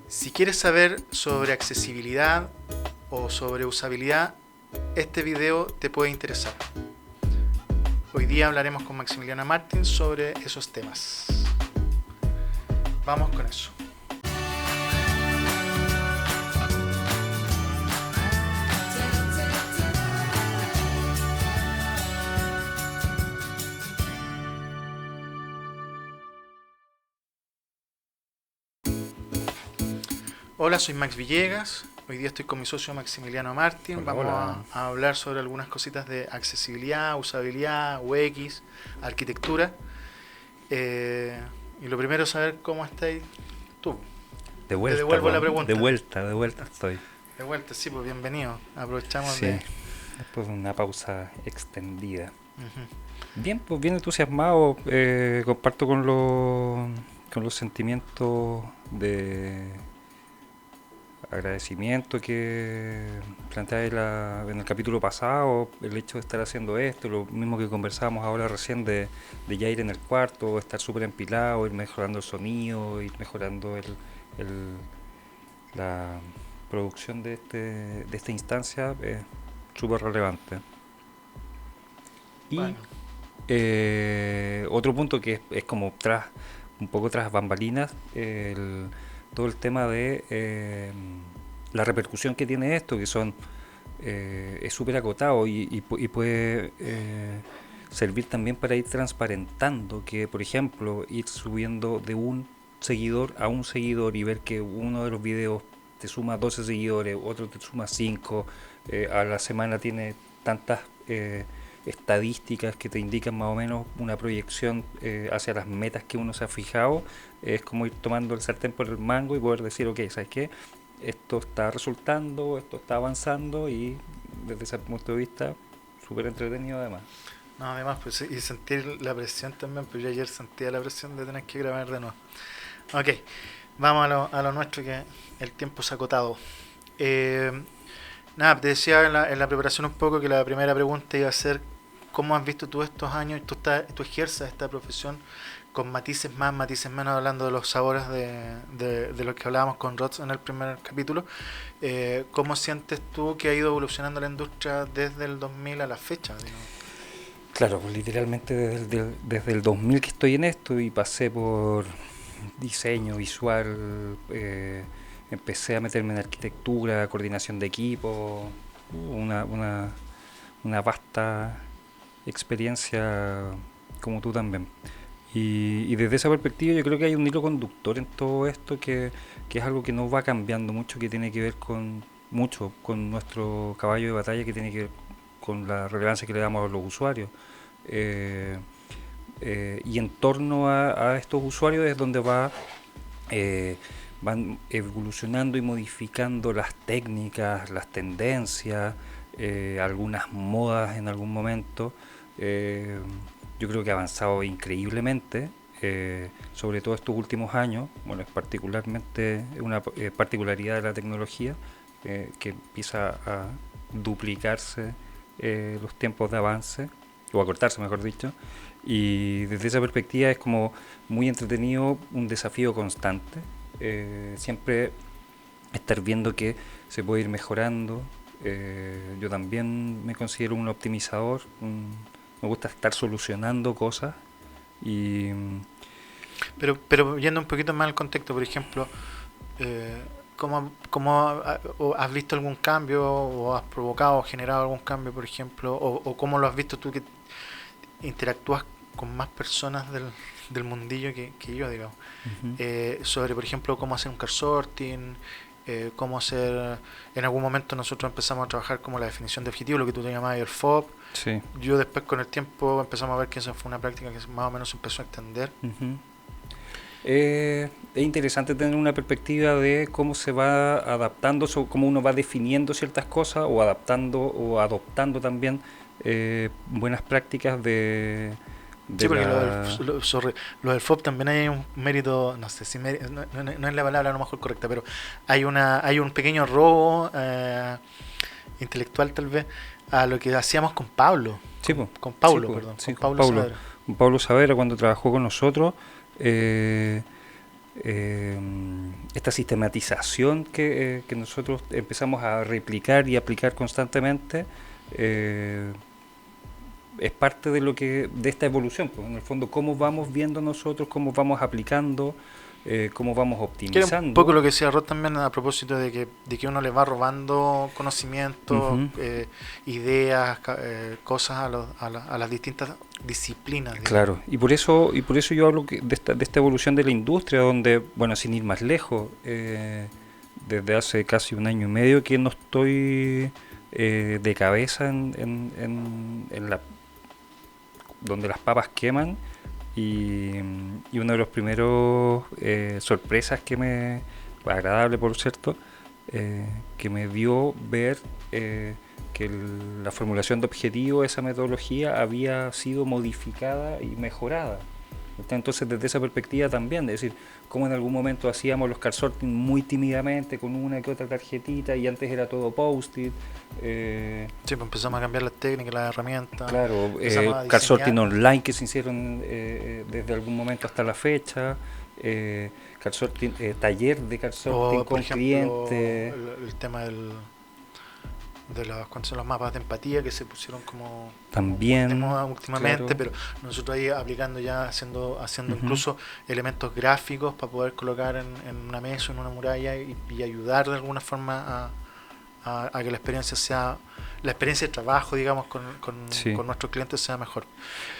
Si quieres saber sobre accesibilidad o sobre usabilidad, este video te puede interesar. Hoy día hablaremos con Maximiliano Martín sobre esos temas. Vamos con eso. Hola, soy Max Villegas. Hoy día estoy con mi socio Maximiliano Martín. Hola, Vamos hola. a hablar sobre algunas cositas de accesibilidad, usabilidad, UX, arquitectura. Y lo primero es saber cómo estáis tú. De Te vuelta, devuelvo la po. pregunta. De vuelta estoy. De vuelta, sí, pues bienvenido. Aprovechamos Sí, de... después de una pausa extendida. Ujú. Bien, pues bien entusiasmado. Comparto con los sentimientos de agradecimiento que planteé en el capítulo pasado, el hecho de estar haciendo esto, lo mismo que conversábamos ahora recién de ya ir en el cuarto, estar súper empilado, ir mejorando el sonido, ir mejorando el- la producción de esta instancia es súper relevante. Y Bueno, otro punto que es como un poco tras bambalinas, todo el tema de la repercusión que tiene esto, que es súper acotado y puede servir también para ir transparentando que, por ejemplo, ir subiendo de un seguidor a un seguidor y ver que uno de los videos te suma 12 seguidores, otro te suma 5, a la semana tiene tantas estadísticas que te indican más o menos una proyección hacia las metas que uno se ha fijado. Es como ir tomando el sartén por el mango y poder decir, ok, ¿sabes qué? Esto está resultando, esto está avanzando y desde ese punto de vista, súper entretenido además. no, además, pues, y sentir la presión también, pues yo ayer sentía la presión de tener que grabar de nuevo. Ok, vamos a lo nuestro, que el tiempo se ha acotado. Eh, Nada, te decía en la preparación un poco que la primera pregunta iba a ser cómo has visto tú estos años, tú ejerces esta profesión con matices más, matices menos, hablando de los sabores de los que hablábamos con Rods en el primer capítulo. ¿Cómo sientes tú que ha ido evolucionando la industria desde el 2000 a la fecha, digamos? Claro, pues literalmente desde el 2000 que estoy en esto y pasé por diseño visual, empecé a meterme en arquitectura, coordinación de equipo, una vasta experiencia como tú también. Y desde esa perspectiva yo creo que hay un hilo conductor en todo esto que es algo que no va cambiando mucho, que tiene que ver mucho con nuestro caballo de batalla, que tiene que ver con la relevancia que le damos a los usuarios. Eh, y en torno a estos usuarios es donde eh, van evolucionando y modificando las técnicas, las tendencias, algunas modas en algún momento. Eh, yo creo que ha avanzado increíblemente, sobre todo estos últimos años. Bueno, es particularmente una particularidad de la tecnología, que empieza a duplicarse los tiempos de avance, o a cortarse, mejor dicho. Y desde esa perspectiva es como muy entretenido, un desafío constante. Siempre estar viendo que se puede ir mejorando. Yo también me considero un optimizador, me gusta estar solucionando cosas y Pero yendo un poquito más al contexto, por ejemplo, eh, o has visto algún cambio o has provocado o generado algún cambio, por ejemplo, o cómo lo has visto tú que interactúas con más personas del mundillo que yo, digamos? ujú, Sobre, por ejemplo, cómo hacer un car sorting, cómo hacer... En algún momento nosotros empezamos a trabajar como la definición de objetivo, lo que tú te llamabas el FOB. sí. Yo después con el tiempo empezamos a ver que eso fue una práctica que más o menos se empezó a extender. Ujú. Es interesante tener una perspectiva de cómo se va adaptando, cómo uno va definiendo ciertas cosas o adaptando o adoptando también buenas prácticas Sí, de porque la... lo del FOB también hay un mérito, no sé si no es la palabra a lo mejor correcta, pero hay un pequeño robo intelectual tal vez a lo que hacíamos con Pablo, Sí, po, con sí, Paulo, po, perdón, sí, con Pablo Saavedra. Con Pablo Saavedra cuando trabajó con nosotros. eh, eh, esta sistematización que nosotros empezamos a replicar y aplicar constantemente, es parte de de esta evolución, pues en el fondo cómo vamos viendo nosotros, cómo vamos aplicando, cómo vamos Que era un poco optimizando. lo que decía Rod también a propósito de que uno le va robando conocimientos, Ujú. ideas, cosas a las distintas disciplinas, digamos. Claro, y por eso yo hablo de esta evolución de la industria, donde, bueno, sin ir más lejos, desde hace casi un año y medio que no estoy de cabeza en donde las papas queman y uno de los primeros sorpresas agradable por cierto, que me dio ver que la formulación de objetivos, esa metodología había sido modificada y mejorada. Entonces, desde esa perspectiva también, es decir, como en algún momento hacíamos los card sorting muy tímidamente, con una que otra tarjetita, y antes era todo post-it. Sí, pues empezamos a cambiar las técnicas, las herramientas, Claro, empezamos a card sorting diseñar. online que se hicieron desde algún momento hasta la fecha, card sorting, taller de card sorting O, por con ejemplo, clientes el tema de cuándo son los mapas de empatía que se pusieron como muy de también, moda últimamente, claro. pero nosotros ahí aplicando ya, haciendo Ujú. incluso elementos gráficos para poder colocar en una mesa, en una muralla y ayudar de alguna forma a que la experiencia de trabajo, digamos, Sí. con nuestros clientes sea mejor.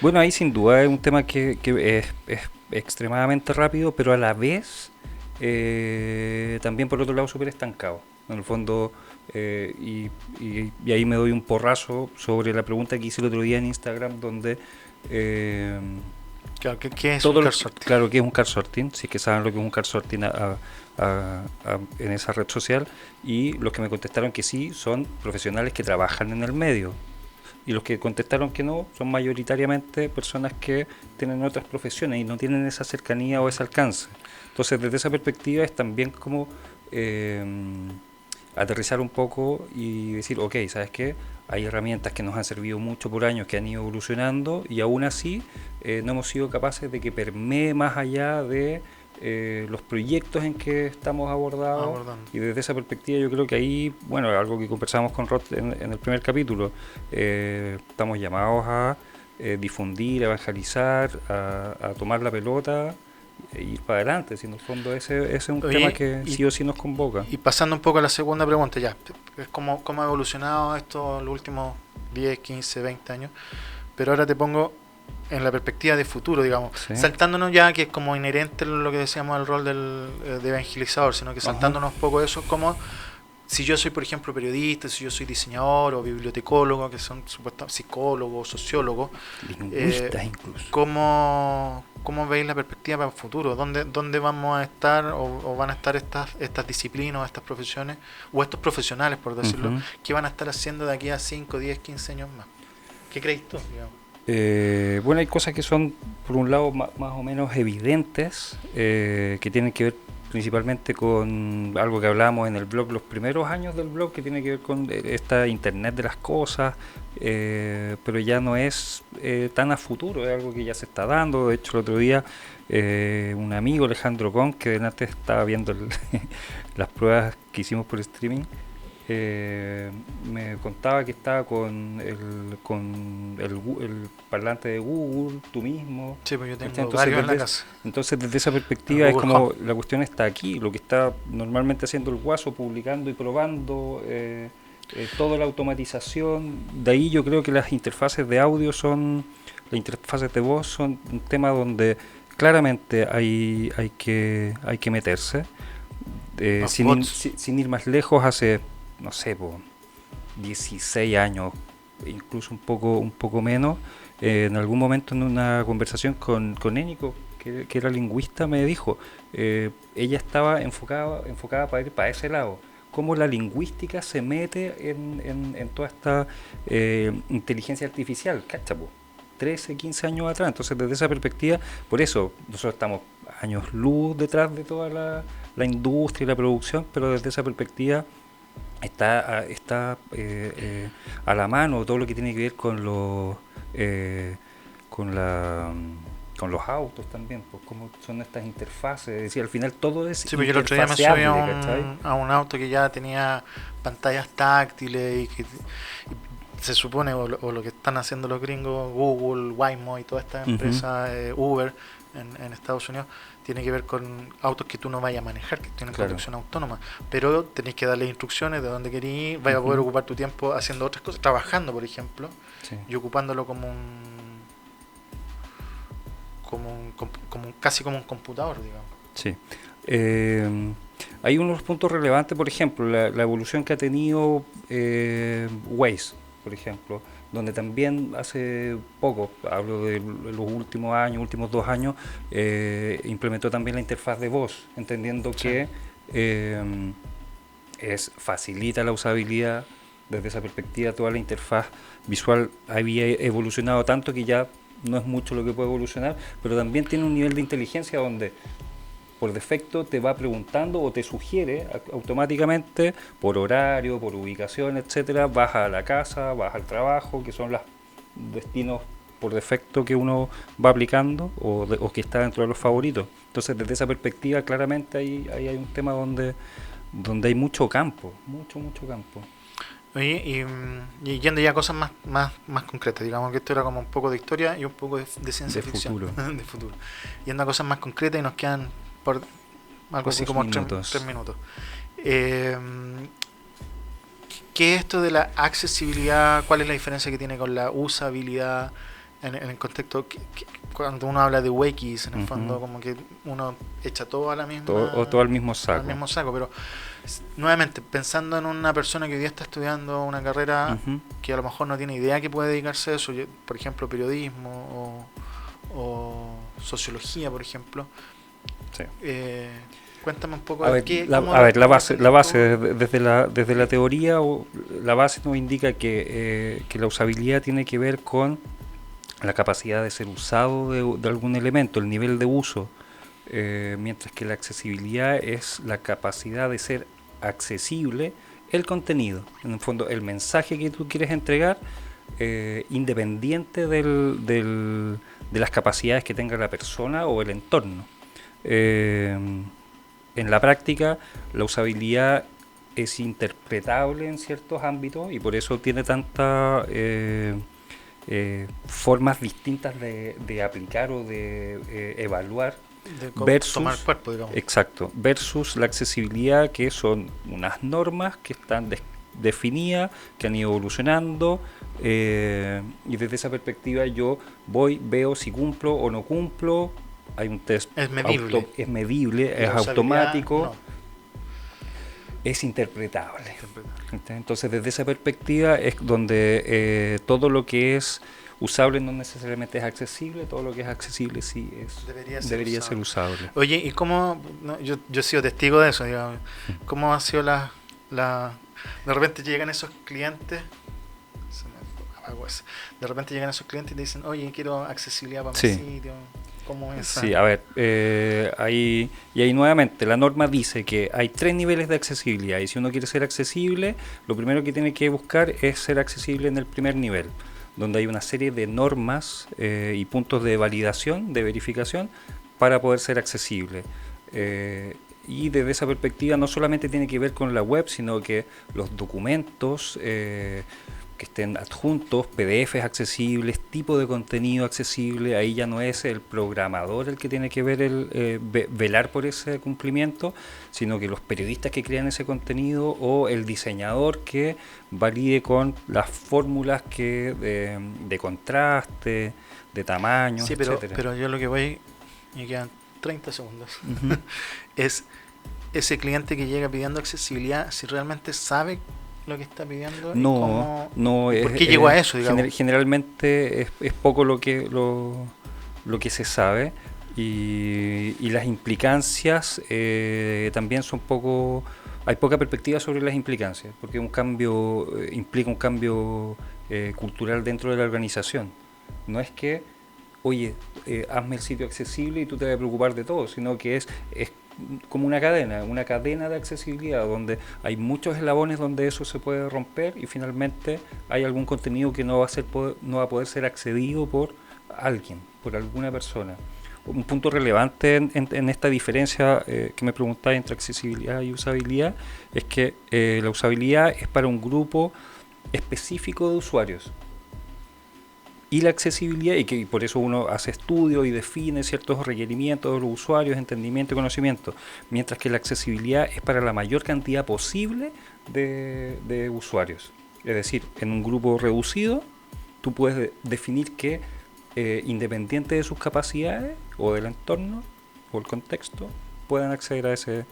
Bueno, ahí sin duda es un tema que es extremadamente rápido, pero a la vez también por otro lado súper estancado. En el fondo, y ahí me doy un porrazo sobre la pregunta que hice el otro día en Instagram, donde eh, Claro, ¿qué es un car sorting? claro que es un card sorting, si es que saben lo que es un card sorting en esa red social, y los que me contestaron que sí son profesionales que trabajan en el medio. Y los que contestaron que no son mayoritariamente personas que tienen otras profesiones y no tienen esa cercanía o ese alcance. Entonces, desde esa perspectiva es también como eh, aterrizar un poco y decir, ok, ¿sabes qué? Hay herramientas que nos han servido mucho por años, que han ido evolucionando y aún así no hemos sido capaces de que permee más allá de los proyectos en que estamos abordados. Abordando. Y desde esa perspectiva yo creo que ahí, bueno, algo que conversamos con Rod en el primer capítulo, estamos llamados a difundir, evangelizar, a tomar la pelota e ir para adelante. Si en el fondo ese es un tema Oye, que sí o sí nos convoca. y pasando un poco a la segunda pregunta, ya, es cómo ha evolucionado esto en los últimos 10, 15, 20 años, pero ahora te pongo en la perspectiva de futuro, digamos, Sí. saltándonos ya que es como inherente lo que decíamos al rol de evangelizador, sino que Ajá. saltándonos un poco eso, como si yo soy, por ejemplo, periodista, si yo soy diseñador o bibliotecólogo, que son supuestamente psicólogos, sociólogos, Lingüistas incluso. ¿cómo veis la perspectiva para el futuro? ¿Dónde vamos a estar o van a estar estas disciplinas, estas profesiones, o estos profesionales, por decirlo, Ujú. qué van a estar haciendo de aquí a 5, 10, 15 años más? ¿Qué crees tú, digamos? Bueno, hay cosas que son, por un lado, más o menos evidentes, que tienen que ver principalmente con algo que hablábamos en el blog, los primeros años del blog, que tiene que ver con esta Internet de las cosas, pero ya no es tan a futuro, es algo que ya se está dando. De hecho, el otro día un amigo, Alejandro Con, que antes estaba viendo las pruebas que hicimos por streaming, eh, me contaba que estaba el parlante de Google, tú mismo. Sí, pues yo ¿Cachai? tengo varios en la casa. Entonces desde esa El perspectiva es Google Home. como la cuestión está aquí, lo que está normalmente haciendo el Guaso, publicando y probando, toda la automatización. De ahí yo creo que las interfaces de audio las interfaces de voz son un tema donde claramente hay que meterse. Los bots. Sin ir más lejos, hace, no sé, 16 años, incluso un poco menos, en algún momento en una conversación con Énico, que era lingüista, me dijo, ella estaba enfocada para ir para ese lado. Cómo la lingüística se mete en toda esta inteligencia artificial, ¿cachapo? 13, 15 años atrás. Entonces, desde esa perspectiva, por eso nosotros estamos años luz detrás de toda la industria y la producción, pero desde esa perspectiva está a la mano todo lo que tiene que ver con con la con los autos también, pues cómo son estas interfaces, es decir, al final todo es Sí, pues yo el otro día me subí interfaceable, ¿cachai? a un auto que ya tenía pantallas táctiles y que se supone, o lo que están haciendo los gringos, Google, Waymo y todas estas Ujú. empresas, Uber en Estados Unidos, tiene que ver con autos que tú no vayas a manejar, que tienen Claro. conducción autónoma, pero tenéis que darle instrucciones de dónde querís ir, vaya a poder Ujú. ocupar tu tiempo haciendo otras cosas, trabajando, por ejemplo, Sí, y ocupándolo casi como un computador, digamos. sí. Eh, Hay unos puntos relevantes, por ejemplo, la evolución que ha tenido Waze, por ejemplo, donde también hace poco, hablo de los últimos años, últimos 2 años, implementó también la interfaz de voz, entendiendo Sí. que eh, facilita la usabilidad. Desde esa perspectiva, toda la interfaz visual había evolucionado tanto que ya no es mucho lo que puede evolucionar, pero también tiene un nivel de inteligencia donde por defecto te va preguntando o te sugiere automáticamente por horario, por ubicación, etcétera, vas a la casa, vas al trabajo, que son los destinos por defecto que uno va aplicando o que está dentro de los favoritos. Entonces, desde esa perspectiva, claramente ahí hay un tema donde hay mucho campo, mucho campo. Oye, y yendo ya a cosas más concretas, digamos que esto era como un poco de historia y un poco de ciencia De ficción, futuro. de futuro. Yendo a cosas más concretas y nos quedan por algo así Pocos como minutos. 3 minutos. Eh, ¿Qué es esto de la accesibilidad? ¿Cuál es la diferencia que tiene con la usabilidad en el contexto? Cuando uno habla de Wakis, en el Ujú. fondo, como que uno echa todo a la Todo al mismo al saco. mismo saco, pero nuevamente, pensando en una persona que hoy día está estudiando una carrera Ujú. que a lo mejor no tiene idea que puede dedicarse a eso, por ejemplo, periodismo o sociología, por ejemplo, Sí. eh, cuéntame un poco A ver, cómo a ver, la cómo lo base, la entendís base tú. desde la teoría, la base nos indica que la usabilidad tiene que ver con la capacidad de ser usado de algún elemento, el nivel de uso, mientras que la accesibilidad es la capacidad de ser accesible el contenido, en el fondo el mensaje que tú quieres entregar, independiente de las capacidades que tenga la persona o el entorno. Eh, en la práctica, la usabilidad es interpretable en ciertos ámbitos y por eso tiene tantas formas distintas de aplicar o de evaluar De tomar versus, cuerpo, digamos. exacto, versus la accesibilidad, que son unas normas que están definidas, que han ido evolucionando, y desde esa perspectiva yo voy, veo si cumplo o no cumplo. Hay un test Es medible. es medible, Y es la usabilidad, automático, no. es interpretable. Interpretar. Entonces, desde esa perspectiva es donde todo lo que es usable no necesariamente es accesible, todo lo que es accesible sí debería ser usable. Oye, ¿y cómo? No, yo he sido testigo de eso, digamos. ¿Cómo ha sido la... De repente llegan esos clientes, se me apagó eso. De repente llegan esos clientes y te dicen, oye, quiero accesibilidad para mi Sí, sitio. ¿Cómo es esa? sí, a ver, ahí nuevamente la norma dice que hay 3 niveles de accesibilidad y si uno quiere ser accesible, lo primero que tiene que buscar es ser accesible en el primer nivel, donde hay una serie de normas y puntos de validación, de verificación, para poder ser accesible. Eh, y desde esa perspectiva no solamente tiene que ver con la web, sino que los documentos que estén adjuntos, PDFs accesibles, tipo de contenido accesible, ahí ya no es el programador el que tiene que ver velar por ese cumplimiento, sino que los periodistas que crean ese contenido o el diseñador que valide con las fórmulas de contraste, de tamaños, Sí, etcétera. pero yo lo que voy, me quedan 30 segundos, Ujú. es ese cliente que llega pidiendo accesibilidad, si realmente sabe lo que está pidiendo y No, cómo no y por es, qué llegó a eso, digamos. generalmente es poco lo que se sabe y las implicancias también son poco, hay poca perspectiva sobre las implicancias, porque un cambio implica un cambio cultural dentro de la organización. No es que, oye, hazme el sitio accesible y tú te vas a preocupar de todo, sino que es como una cadena de accesibilidad donde hay muchos eslabones donde eso se puede romper y finalmente hay algún contenido que no va a poder ser accedido por alguien, por alguna persona. Un punto relevante en esta diferencia que me preguntaba entre accesibilidad y usabilidad es que la usabilidad es para un grupo específico de usuarios. Y la accesibilidad, y que por eso uno hace estudios y define ciertos requerimientos de los usuarios, entendimiento y conocimiento, mientras que la accesibilidad es para la mayor cantidad posible de usuarios. Es decir, en un grupo reducido, tú puedes definir que independiente de sus capacidades o del entorno o el contexto, puedan acceder a ese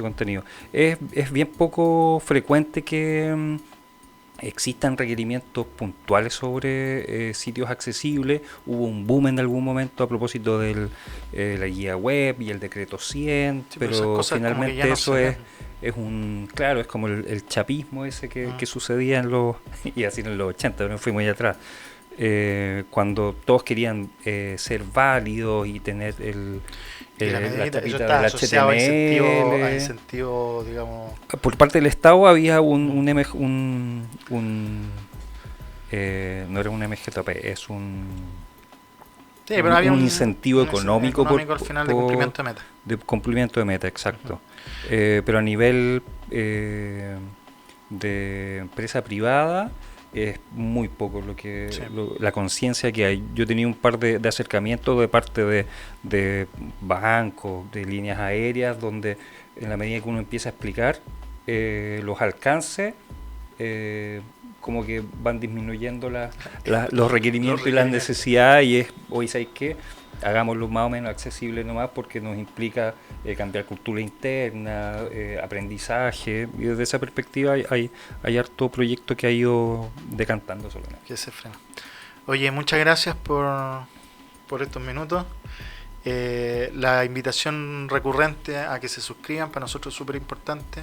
contenido. Es bien poco frecuente que existan requerimientos puntuales sobre sitios accesibles. Hubo un boom en algún momento a propósito de la guía web y el decreto 100, sí, pero finalmente eso es un, claro, es como el chapismo ese que sucedía en los, y así en los 80, no fuimos muy atrás, cuando todos querían ser válidos y tener la tapita del HTML. A incentivo, digamos. Por parte del Estado había no era un MGTP, es sí, pero había un incentivo económico al final de cumplimiento de meta. De cumplimiento de meta, exacto. Pero a nivel de empresa privada es muy poco la conciencia que hay. Yo tenía un par de acercamientos de parte de bancos, de líneas aéreas, donde en la medida que uno empieza a explicar los alcances, como que van disminuyendo los requerimientos y las necesidades, y es, hoy ¿sabéis qué? Hagámoslo más o menos accesible nomás, porque nos implica cambiar cultura interna, aprendizaje, y desde esa perspectiva hay harto proyecto que ha ido decantando solamente. Que se frena. Oye, muchas gracias por estos minutos. La invitación recurrente a que se suscriban, para nosotros es súper importante,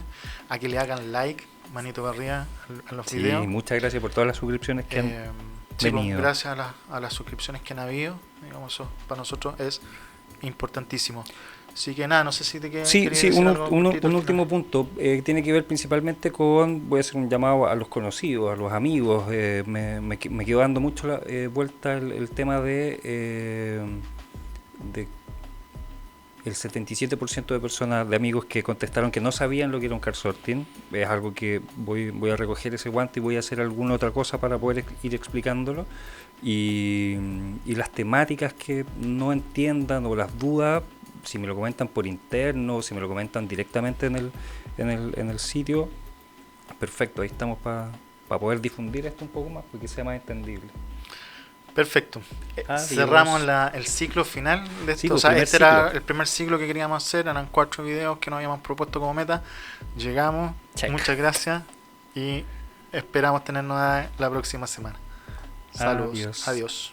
a que le hagan like, manito para arriba a los videos. Sí, muchas gracias por todas las suscripciones que han venido. Pues, gracias a las suscripciones que han habido, digamos, eso para nosotros es importantísimo. Así que nada, no sé si te queda. Sí, un último punto. Tiene que ver principalmente con, voy a hacer un llamado a los conocidos, a los amigos. Me quedó dando mucho vuelta el tema de el 77% de personas, de amigos que contestaron que no sabían lo que era un car sorting. Es algo que voy a recoger ese guante y voy a hacer alguna otra cosa para poder ir explicándolo. Y las temáticas que no entiendan o las dudas, si me lo comentan por interno, si me lo comentan directamente en el sitio, perfecto, ahí estamos para poder difundir esto un poco más, porque sea más entendible. Perfecto. Cerramos el ciclo final de esto. O sea, este era el primer ciclo que queríamos hacer. Eran 4 videos que nos habíamos propuesto como meta. Llegamos. Check. Muchas gracias. Y esperamos tenernos la próxima semana. Saludos. Adiós.